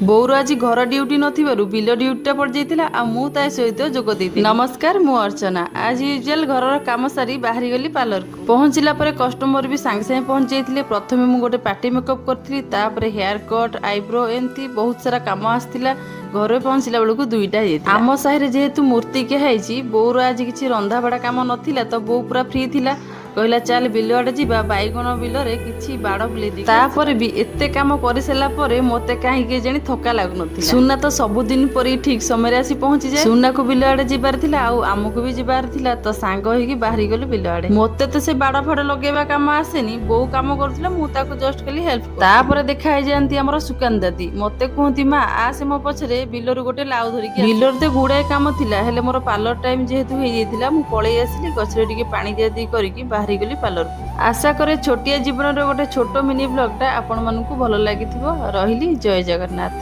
ବୋଉର ଆଜି ଘର ଡ୍ୟୁଟି ନଥିବାରୁ ବିଲ ଡ୍ୟୁଟିଟା ପଡ଼ିଯାଇଥିଲା ଆଉ ମୁଁ ତା ସହିତ ଯୋଗ ଦେଇଥିଲି। ନମସ୍କାର, ମୁଁ ଅର୍ଚ୍ଚନା। ଆଜି ୟୁଜୁଆଲ ଘରର କାମ ସାରି ବାହାରିଗଲି ପାର୍ଲରକୁ। ପହଞ୍ଚିଲା ପରେ କଷ୍ଟମର ବି ସାଙ୍ଗେ ସାଙ୍ଗେ ପହଞ୍ଚି ଯାଇଥିଲେ। ପ୍ରଥମେ ମୁଁ ଗୋଟେ ପାର୍ଟି ମେକଅପ୍ କରିଥିଲି, ତାପରେ ହେୟାର କଟ୍, ଆଇବ୍ରୋ, ଏମିତି ବହୁତ ସାରା କାମ ଆସିଥିଲା। ଘରେ ପହଞ୍ଚିଲା ବେଳକୁ 2ଟା ହେଇଯାଇଥିଲା। ଆମ ସାହିରେ ଯେହେତୁ ମୂର୍ତ୍ତିକିଆ ହେଇଛି, ବୋଉର ଆଜି କିଛି ରନ୍ଧାବଢ଼ା କାମ ନଥିଲା ତ ବୋଉ ପୁରା ଫ୍ରି ଥିଲା। କହିଲା ଚାଲ ବିଲ ଆଡେ ଯିବା, ବାଇଗଣ ବିଲରେ କିଛି ବାଡ଼ ବୁଲେଇ ଦେଇକି ତାପରେ ବି ଏତେ କାମ କରିସାରିଲା ପରେ ମତେ କାହିଁକି କେଜାଣି ଥକା ଲାଗୁନଥିଲା। ସୁନା ତ ସବୁଦିନ ପରି ଠିକ ସମୟରେ ଆସି ପହଞ୍ଚିଯାଏ। ସୁନାକୁ ବିଲ ଆଡେ ଯିବାର ଥିଲା ଆଉ ଆମକୁ ବି ଯିବାର ଥିଲା, ତ ସାଙ୍ଗ ହେଇକି ବାହାରି ଗଲୁ ବିଲ ଆଡେ। ମତେ ତ ସେ ବାଡ଼ ଫାଡ଼ ଲଗେଇବା କାମ ଆସେନି, ବୋଉ କାମ କରୁଥିଲା, ମୁଁ ତାକୁ ଜଷ୍ଟ ଖାଲି ହେଲ୍ପ କଲି। ତାପରେ ଦେଖା ହେଇଯାଆନ୍ତି ଆମର ସୁକାନ୍ତ ଦାଦି। ମତେ କୁହନ୍ତି ମା ଆସେ ମୋ ପଛରେ, ବିଲରୁ ଗୋଟେ ଲାଉ ଧରିକି ଆସ। ବିଲରେ ତ ଗୁଡାଏ କାମ ଥିଲା, ହେଲେ ମୋର ପାର୍ଲର ଟାଇମ ଯେହେତୁ ହେଇଯାଇଥିଲା ମୁଁ ପଳେଇ ଆସିଲି। ଗଛରେ ଟିକେ ପାଣି ଦିଆଦି କରିକି ବାହାରିଗଲି ପାର୍ଲରକୁ। ଆଶା କରେ ଛୋଟିଆ ଜୀବନର ଗୋଟେ ଛୋଟ ମିନି ବ୍ଲଗଟା ଆପଣମାନଙ୍କୁ ଭଲ ଲାଗିଥିବ। ରହିଲି, ଜୟ ଜଗନ୍ନାଥ।